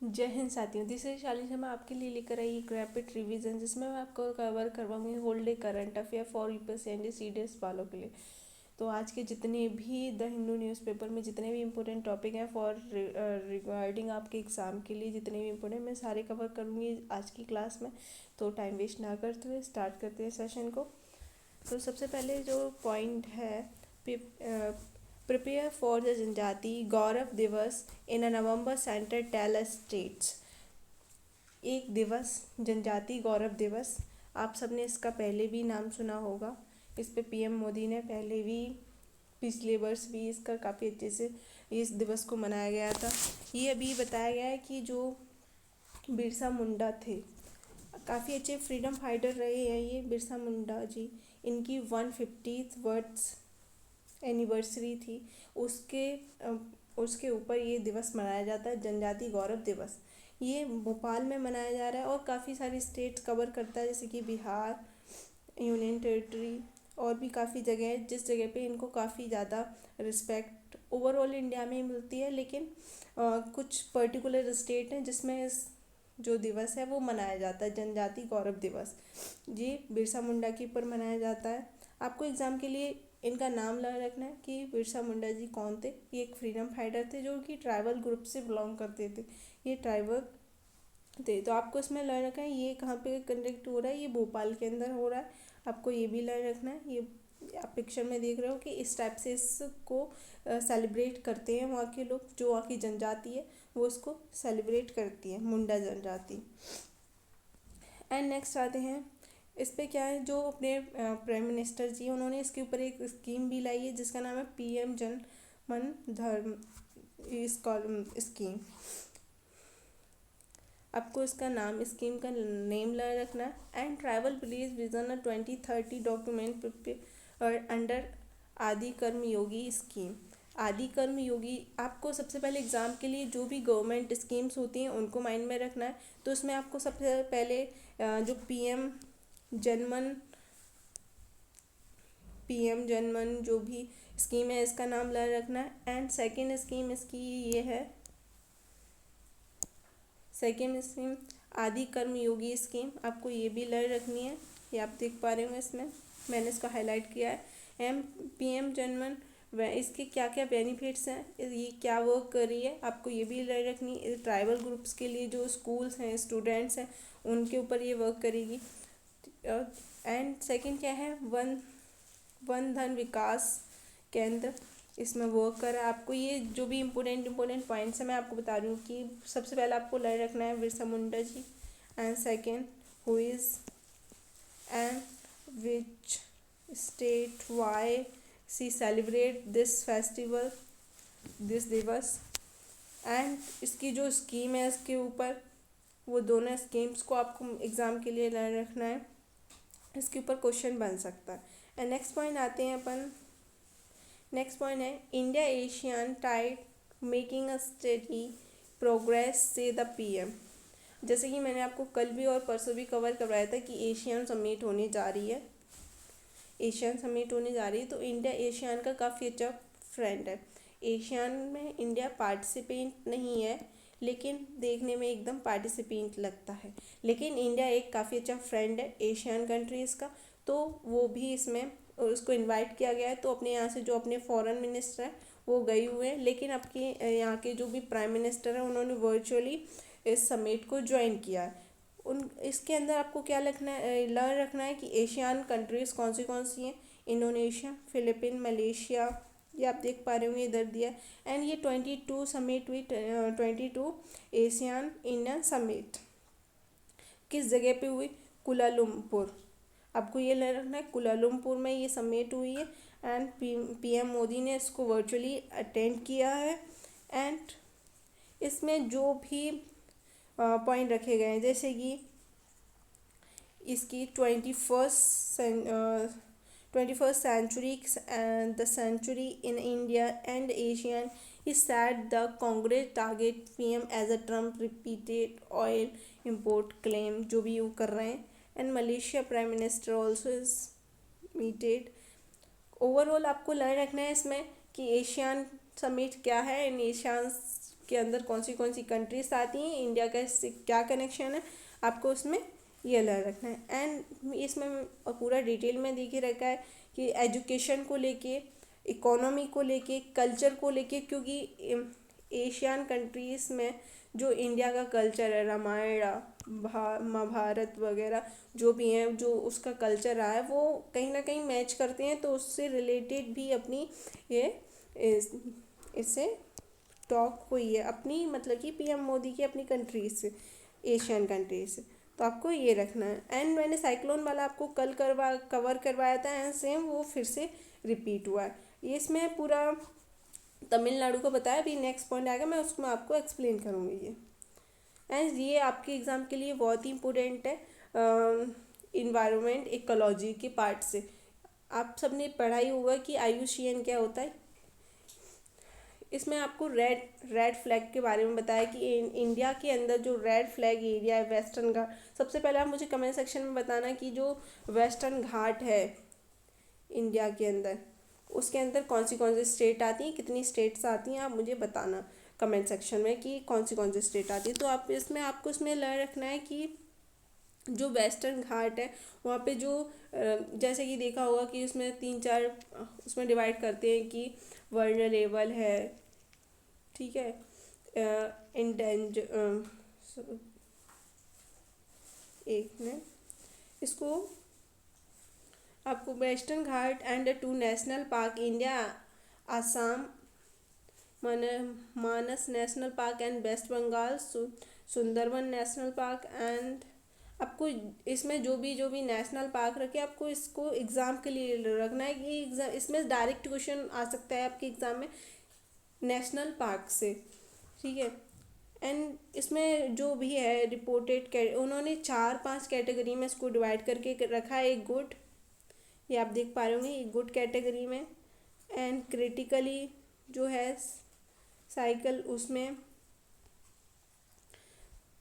जय हिंद साथियों, तीसरी चालीस में आपके लिए लेकर आई एक रैपिड रिवीजन जिसमें मैं आपको कवर करवाऊंगी whole day current affair for UPS and CDS वालों के लिए। तो आज के जितने भी द हिंदू न्यूज़पेपर में जितने भी इंपॉर्टेंट टॉपिक हैं फॉर रिगार्डिंग आपके एग्ज़ाम के लिए, जितने भी इंपॉर्टेंट मैं सारे कवर करूँगी आज की क्लास में। तो टाइम वेस्ट ना करते हुए स्टार्ट करते हैं सेशन को। तो सबसे पहले जो पॉइंट है, प्रिपेयर फॉर द जनजाति गौरव दिवस इन अ नवंबर सेंटर टेल स्टेट्स। एक दिवस, जनजाति गौरव दिवस, आप सबने इसका पहले भी नाम सुना होगा। इस पे पीएम मोदी ने पहले भी पिछले वर्ष भी इसका काफ़ी अच्छे से इस दिवस को मनाया गया था। ये अभी बताया गया है कि जो बिरसा मुंडा थे, काफ़ी अच्छे फ्रीडम फाइटर रहे हैं ये बिरसा मुंडा जी। इनकी 150th वर्ड्स एनिवर्सरी थी, उसके ऊपर ये दिवस मनाया जाता है, जनजाति गौरव दिवस। ये भोपाल में मनाया जा रहा है और काफ़ी सारी स्टेट कवर करता है, जैसे कि बिहार, यूनियन टेरिटरी और भी काफ़ी जगह है जिस जगह पे इनको काफ़ी ज़्यादा रिस्पेक्ट ओवरऑल इंडिया में मिलती है। लेकिन कुछ पर्टिकुलर स्टेट हैं जिसमें इस जो दिवस है वो मनाया जाता है, जनजाति गौरव दिवस। ये बिरसा मुंडा के ऊपर मनाया जाता है। आपको एग्ज़ाम के लिए इनका नाम याद रखना है कि बिरसा मुंडा जी कौन थे। ये एक फ्रीडम फाइटर थे जो कि ट्राइबल ग्रुप से बिलोंग करते थे, ये ट्राइबल थे। तो आपको इसमें लर्न रखना है ये कहाँ पे कंडक्ट हो रहा है, ये भोपाल के अंदर हो रहा है। आपको ये भी लर्न रखना है। ये आप पिक्चर में देख रहे हो कि इस टाइप से इसको सेलिब्रेट करते हैं वहाँ के लोग, जो वहाँ की जनजाति है वो इसको सेलिब्रेट करती है, मुंडा जनजाति। एंड नेक्स्ट आते हैं, इस पे क्या है, जो अपने प्राइम मिनिस्टर जी उन्होंने इसके ऊपर एक स्कीम भी लाई है जिसका नाम है पीएम जन मन धर्म स्कीम। आपको इसका नाम, स्कीम का नेम ला रखना है। And tribal village vision 2030 document under आदि कर्म योगी स्कीम। आदि कर्म योगी, आपको सबसे पहले एग्ज़ाम के लिए जो भी गवर्नमेंट स्कीम्स होती हैं उनको माइंड में रखना है। तो उसमें आपको सबसे पहले जो जनमन पीएम जनमन जो भी स्कीम है इसका नाम ला रखना है। एंड सेकेंड स्कीम इसकी ये है, सेकेंड स्कीम आदि कर्म योगी स्कीम, आपको ये भी लर्न रखनी है। ये आप देख पा रहे हो इसमें मैंने इसको हाईलाइट किया है। पीएम जनमन व इसके क्या क्या बेनिफिट्स हैं, ये क्या वर्क कर रही है, आपको ये भी लर्न रखनी है। ट्राइबल ग्रुप्स के लिए जो स्कूल्स हैं, स्टूडेंट्स हैं, उनके ऊपर ये वर्क करेगी। एंड सेकंड क्या है, वन धन विकास केंद्र, इसमें वर्क करा। आपको ये जो भी इम्पोर्टेंट पॉइंट्स हैं मैं आपको बता रही हूँ कि सबसे पहले आपको लर्न रखना है Birsa Munda ji. And second, who is and which state why see celebrate this festival, this दिवस। एंड इसकी जो स्कीम है इसके ऊपर, वो दोनों स्कीम्स को आपको एग्ज़ाम के लिए लर्न रखना है, इसके ऊपर क्वेश्चन बन सकता है। एंड नेक्स्ट पॉइंट आते हैं अपन, नेक्स्ट पॉइंट है India Asian tide making a study progress से द पीएम। जैसे कि मैंने आपको कल भी और परसों भी कवर करवाया था कि एशियन समिट होने जा रही है, एशियन समिट होने जा रही है। तो इंडिया एशियन का काफ़ी अच्छा फ्रेंड है। एशियन में इंडिया पार्टिसिपेंट नहीं है, लेकिन देखने में एकदम पार्टिसिपेंट लगता है। लेकिन इंडिया एक काफ़ी अच्छा फ्रेंड है एशियन कंट्रीज़ का, तो वो भी इसमें उसको इनवाइट किया गया है। तो अपने यहाँ से जो अपने फॉरेन मिनिस्टर हैं वो गए हुए हैं, लेकिन आपके यहाँ के जो भी प्राइम मिनिस्टर हैं उन्होंने वर्चुअली इस समिट को ज्वाइन किया है। उन इसके अंदर आपको क्या लिखना है, लर्न रखना है कि एशियन कंट्रीज़ कौन सी हैं, इंडोनेशिया, फिलीपीन, मलेशिया, ये आप देख पा रहे होंगे इधर दिया। एंड ये 22 समिट हुई, 22 एशियन इंडियन समिट किस जगह पे हुई, कुलालुमपुर। आपको ये लर्न रखना है, कुलालुमपुर में ये समिट हुई है। एंड पीएम मोदी ने इसको वर्चुअली अटेंड किया है। एंड इसमें जो भी पॉइंट रखे गए हैं, जैसे कि इसकी 21st century the century in India and Asian is said the Congress target PM as a Trump repeated oil import claim, जो भी वो कर रहे हैं। And Malaysia prime minister also is meted. Overall आपको लर्न रखना है इसमें कि एशियन समिट क्या है एंड एशियन के अंदर कौन सी कंट्रीज आती हैं, इंडिया का इससे क्या कनेक्शन है, आपको उसमें ये अलग रखना है। एंड इसमें पूरा डिटेल में देखिए रखा है कि एजुकेशन को लेके, इकोनॉमी को लेके, कल्चर को लेके, क्योंकि एशियन कंट्रीज़ में जो इंडिया का कल्चर है, रामायण महाभारत वगैरह जो भी हैं, जो उसका कल्चर रहा है, वो कहीं ना कहीं मैच करते हैं। तो उससे रिलेटेड भी अपनी ये इससे टॉक हुई है अपनी, मतलब कि पीएम मोदी की अपनी कंट्रीज से, एशियन कंट्रीज से। तो आपको ये रखना है। एंड मैंने साइक्लोन वाला आपको कल कवर करवाया था, एंड सेम वो फिर से रिपीट हुआ है। ये इसमें पूरा तमिलनाडु को बताया। अभी नेक्स्ट पॉइंट आएगा, मैं उसमें आपको एक्सप्लेन करूँगी ये। एंड ये आपके एग्ज़ाम के लिए बहुत ही इम्पोर्टेंट है, इन्वायरमेंट इकोलॉजी के पार्ट से। आप सबने पढ़ाई होगा कि IUCN क्या होता है। इसमें आपको रेड फ्लैग के बारे में बताया कि इंडिया के अंदर जो रेड फ्लैग एरिया है, वेस्टर्न घाट। सबसे पहले आप मुझे कमेंट सेक्शन में बताना कि जो वेस्टर्न घाट है इंडिया के अंदर, उसके अंदर कौन सी स्टेट आती हैं, कितनी स्टेट्स आती हैं, आप मुझे बताना कमेंट सेक्शन में कि कौन सी स्टेट आती है। तो आप इसमें आपको इसमें लर्न रखना है कि जो वेस्टर्न घाट है वहाँ पे जो जैसे कि देखा होगा कि उसमें 3-4 उसमें डिवाइड करते हैं कि वर्नरेबल है, ठीक है, इंडेंजर, एक मिनट, इसको आपको western Ghat and 2 national park India, Assam Manas national park and west Bengal Sundarban national park. And आपको इसमें जो भी नेशनल पार्क रखे, आपको इसको एग्ज़ाम के लिए रखना है कि एग्ज़ाम इसमें डायरेक्ट क्वेश्चन आ सकता है आपके एग्ज़ाम में नेशनल पार्क से, ठीक है। एंड इसमें जो भी है रिपोर्टेड, उन्होंने 4-5 कैटेगरी में इसको डिवाइड करके रखा है। एक गुड, ये आप देख पा रहे होंगे, एक गुड कैटेगरी में। एंड क्रिटिकली जो है साइकिल, उसमें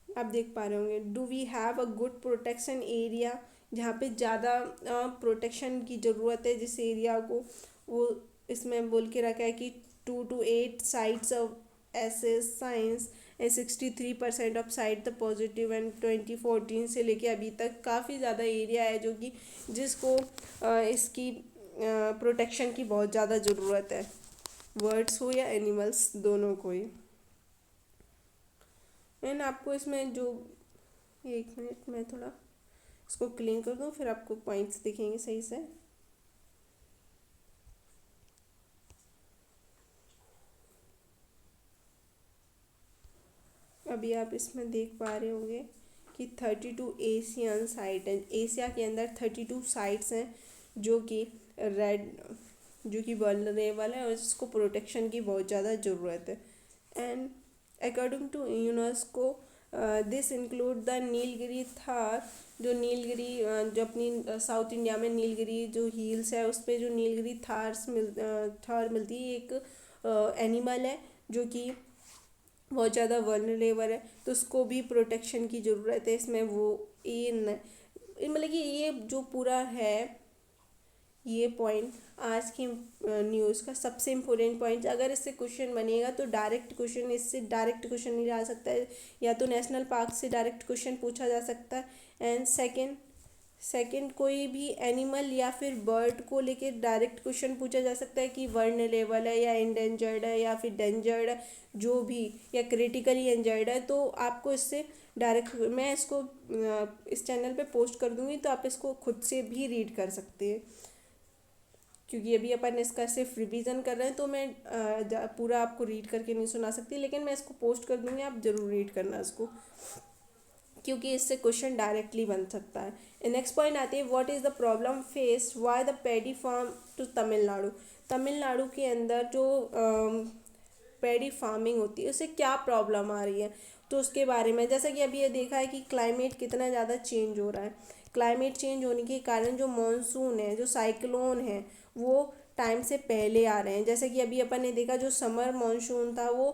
आप देख पा रहे होंगे। Do we have a good protection area, जहाँ पे ज़्यादा प्रोटेक्शन की ज़रूरत है जिस एरिया को, वो इसमें बोल के रखा है कि 2 to 8 sites of access science and 63% of site the positive. And 2014 से लेके अभी तक काफ़ी ज़्यादा एरिया है जो कि जिसको इसकी प्रोटेक्शन की बहुत ज़्यादा ज़रूरत है, वर्ड्स हो या एनिमल्स, दोनों को ही। एंड आपको इसमें जो, एक मिनट मैं थोड़ा इसको क्लीन कर दूँ, फिर आपको पॉइंट्स दिखेंगे सही से। अभी आप इसमें देख पा रहे होंगे कि 32 एशियन साइट है, एशिया के अंदर 32 साइट्स हैं जो कि रेड, जो कि वल्नरेबल है और इसको प्रोटेक्शन की बहुत ज़्यादा ज़रूरत है। And according to UNESCO this include the Nilgiri tahr, जो नीलगिरी जो अपनी साउथ इंडिया में नीलगिरी जो हिल्स है उस पर जो नीलगिरी थार मिलती है, एक एनिमल है जो कि बहुत ज़्यादा वल्नरेबल है, तो उसको भी प्रोटेक्शन की ज़रूरत है। इसमें वो ये मतलब कि ये जो पूरा है ये पॉइंट आज की न्यूज़ का सबसे इम्पोर्टेंट पॉइंट। अगर इससे क्वेश्चन बनेगा तो डायरेक्ट क्वेश्चन, इससे डायरेक्ट क्वेश्चन नहीं आ सकता है, या तो नेशनल पार्क से डायरेक्ट क्वेश्चन पूछा जा सकता है। एंड सेकंड कोई भी एनिमल या फिर बर्ड को लेके डायरेक्ट क्वेश्चन पूछा जा सकता है कि वल्नरेबल है या इंडेंजर्ड है या फिर डेंजर्ड है, जो भी, या क्रिटिकली इंजर्ड है। तो आपको इससे डायरेक्ट, मैं इसको इस चैनल पे पोस्ट कर दूँगी, तो आप इसको खुद से भी रीड कर सकते हैं, क्योंकि अभी अपन इसका सिर्फ रिवीजन कर रहे हैं तो मैं पूरा आपको रीड करके नहीं सुना सकती, लेकिन मैं इसको पोस्ट कर दूँगी, आप ज़रूर रीड करना इसको, क्योंकि इससे क्वेश्चन डायरेक्टली बन सकता है। नेक्स्ट पॉइंट आती है, what is the problem faced why the paddy farm to Tamil Nadu. Tamil Nadu के अंदर जो पैडी फार्मिंग होती है उससे क्या प्रॉब्लम आ रही है, तो उसके बारे में, जैसा कि अभी ये देखा है कि क्लाइमेट कितना ज़्यादा चेंज हो रहा है। क्लाइमेट चेंज होने के कारण जो मानसून है, जो साइक्लोन है, वो टाइम से पहले आ रहे हैं। जैसे कि अभी अपन ने देखा जो समर मानसून था वो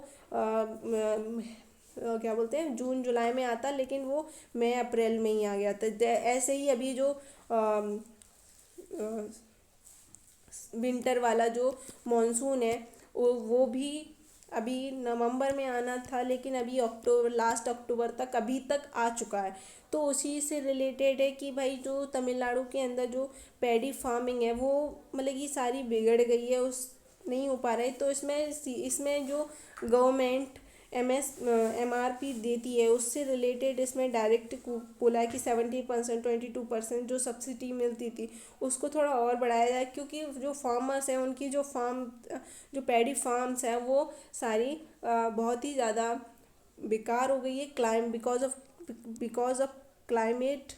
क्या बोलते हैं जून जुलाई में आता, लेकिन वो मई अप्रैल में ही आ गया था। ऐसे ही अभी जो विंटर वाला जो मानसून है वो भी अभी नवंबर में आना था, लेकिन अभी अक्टूबर, लास्ट अक्टूबर तक अभी तक आ चुका है। तो उसी से रिलेटेड है कि भाई जो तमिलनाडु के अंदर जो पैडी फार्मिंग है वो मतलब कि सारी बिगड़ गई है, उस नहीं हो पा रहा है। तो इसमें जो गवर्नमेंट MRP देती है उससे रिलेटेड इसमें डायरेक्ट बोला है कि 70%, 22% जो सब्सिडी मिलती थी उसको थोड़ा और बढ़ाया जाए, क्योंकि जो फार्मर्स हैं उनकी जो पैडी फार्म्स हैं वो सारी बहुत ही ज़्यादा बेकार हो गई है बिकॉज ऑफ क्लाइमेट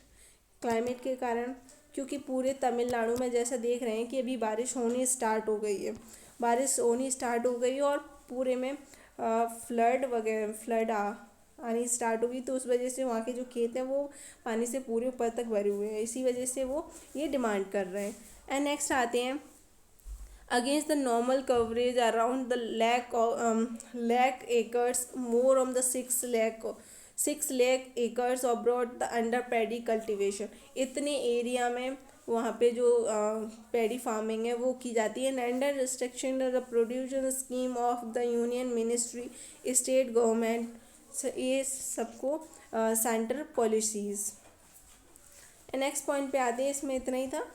के कारण। क्योंकि पूरे तमिलनाडु में जैसा देख रहे हैं कि अभी बारिश होनी स्टार्ट हो गई है, बारिश होनी स्टार्ट हो गई और पूरे में फ्लड आनी स्टार्ट हो गई। तो उस वजह से वहाँ के जो खेत हैं वो पानी से पूरे ऊपर तक भरे हुए हैं, इसी वजह से वो ये डिमांड कर रहे हैं। एंड नेक्स्ट आते हैं, against the normal coverage around the lakh acres, more on the 6 lakh acres abroad the under paddy cultivation। इतने एरिया में वहाँ पे जो पैडी फार्मिंग है वो की जाती है। And under restriction the production scheme of the union ministry state government, ये सबको सेंटर पॉलिसीज। नेक्स्ट पॉइंट पे आते हैं, इसमें इतना ही था।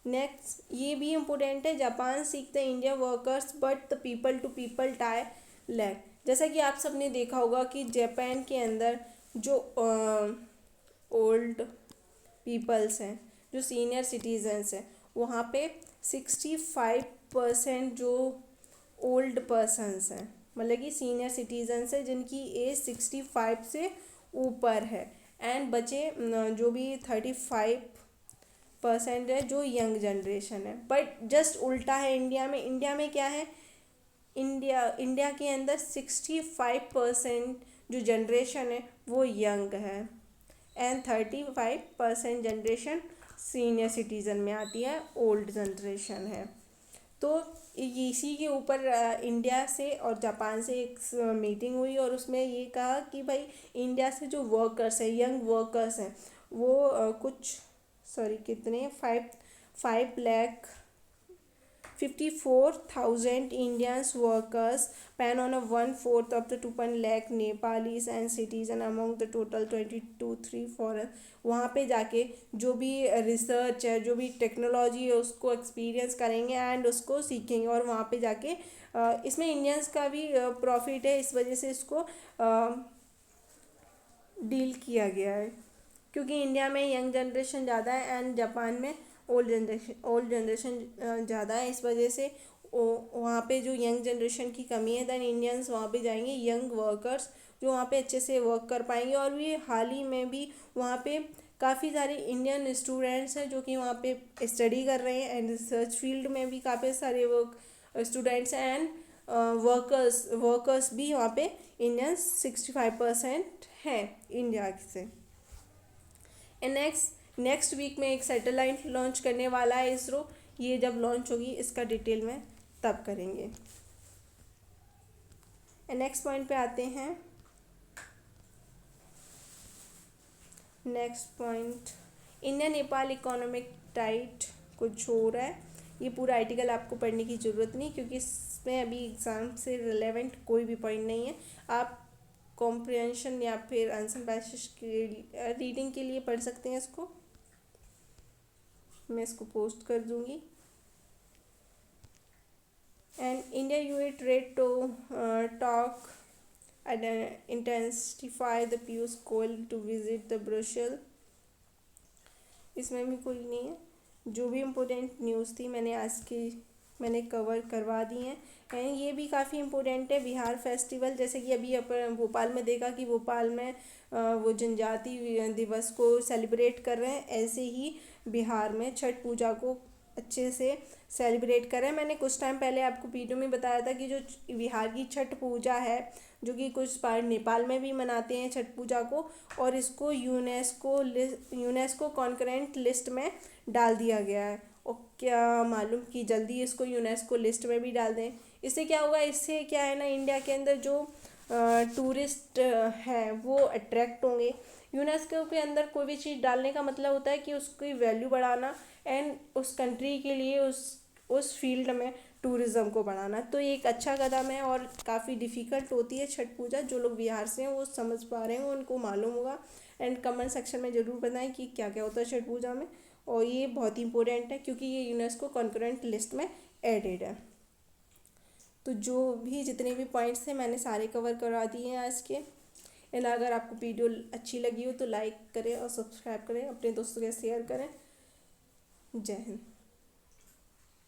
नेक्स्ट ये भी इम्पोर्टेंट है, जापान सीख the India workers but the people to people tie lag. जैसा कि आप सबने देखा होगा कि जापान के अंदर जो ओल्ड पीपल्स हैं, जो सीनियर सिटीजन्स हैं, वहाँ पे 65% जो ओल्ड पर्सनस हैं, मतलब कि सीनियर सिटीजन्स हैं जिनकी एज 65 से ऊपर है। एंड बचे जो भी 35% है जो यंग जनरेशन है। बट जस्ट उल्टा है इंडिया में क्या है, इंडिया के अंदर 65% जो जनरेशन है वो यंग है एंड 35% जनरेशन सीनियर सिटीज़न में आती है, ओल्ड जनरेशन है। तो इसी के ऊपर इंडिया से और जापान से एक मीटिंग हुई और उसमें ये कहा कि भाई इंडिया से जो वर्कर्स हैं, यंग वर्कर्स हैं, वो कितने 5,54,000 Indians workers pen on a 1/4 of the 2 lakh Nepalis and citizen among the total 22-3 foreign। वहाँ पे जाके जो भी रिसर्च है, जो भी टेक्नोलॉजी है उसको एक्सपीरियंस करेंगे एंड उसको सीखेंगे। और वहाँ पे जाके इसमें इंडियंस का भी प्रॉफिट है, इस वजह से इसको डील किया गया है। क्योंकि इंडिया में यंग जनरेशन ज़्यादा है एंड जापान में ओल्ड जनरेशन ज़्यादा है, इस वजह से वहाँ पे जो यंग जनरेशन की कमी है, दैन इंडियंस वहाँ पे जाएंगे, यंग वर्कर्स जो वहाँ पे अच्छे से वर्क कर पाएंगे। और भी हाल ही में भी वहाँ पे काफ़ी सारे इंडियन स्टूडेंट्स हैं जो कि वहाँ पे स्टडी कर रहे हैं एंड रिसर्च फील्ड में भी काफ़ी सारे स्टूडेंट्स हैं एंड वर्कर्स भी वहाँ पे इंडियंस 65% हैं इंडिया से। एंड नेक्स्ट वीक में एक सैटेलाइट लॉन्च करने वाला है इसरो, ये जब लॉन्च होगी इसका डिटेल में तब करेंगे। नेक्स्ट पॉइंट पे आते हैं। Next point, India Nepal economic tight कुछ हो रहा है। ये पूरा आर्टिकल आपको पढ़ने की ज़रूरत नहीं, क्योंकि इसमें अभी एग्ज़ाम से रिलेवेंट कोई भी पॉइंट नहीं है। आप कॉम्प्रिहेंशन या फिर आंसर पैसेज के रीडिंग के लिए पढ़ सकते हैं इसको, मैं इसको पोस्ट कर दूंगी। And India EU trade to talk intensify the Piyush Goyal to visit the Brussels. इसमें भी कोई नहीं है, जो भी इम्पोर्टेंट न्यूज़ थी मैंने कवर करवा दी हैं। एंड ये भी काफ़ी इम्पोर्टेंट है, बिहार फेस्टिवल, जैसे कि अभी अपन भोपाल में देखा कि भोपाल में वो जनजाति दिवस को सेलिब्रेट कर रहे हैं, ऐसे ही बिहार में छठ पूजा को अच्छे से सेलिब्रेट कर रहे हैं। मैंने कुछ टाइम पहले आपको वीडियो में बताया था कि जो बिहार की छठ पूजा है, जो कि कुछ पार्ट नेपाल में भी मनाते हैं छठ पूजा को, और इसको यूनेस्को कॉन्करेंट लिस्ट में डाल दिया गया है। और क्या मालूम कि जल्दी इसको यूनेस्को लिस्ट में भी डाल दें। इससे क्या होगा, इससे क्या है ना, इंडिया के अंदर जो टूरिस्ट है वो अट्रैक्ट होंगे। यूनेस्को के अंदर कोई भी चीज़ डालने का मतलब होता है कि उसकी वैल्यू बढ़ाना एंड उस कंट्री के लिए उस फील्ड में टूरिज़्म को बढ़ाना। तो ये एक अच्छा कदम है और काफ़ी डिफ़िकल्ट होती है छठ पूजा। जो लोग बिहार से हैं वो समझ पा रहे हैं, उनको मालूम होगा। एंड कमेंट सेक्शन में ज़रूर बताएं कि क्या क्या होता है छठ पूजा में। और ये बहुत ही इंपॉर्टेंट है क्योंकि ये यूनेस्को कॉन्करेंट लिस्ट में एडेड है। तो जो भी जितने भी पॉइंट्स थे मैंने सारे कवर करा दिए हैं आज के। एंड अगर आपको वीडियो अच्छी लगी हो तो लाइक करें और सब्सक्राइब करें, अपने दोस्तों के साथ शेयर करें। जय हिंद।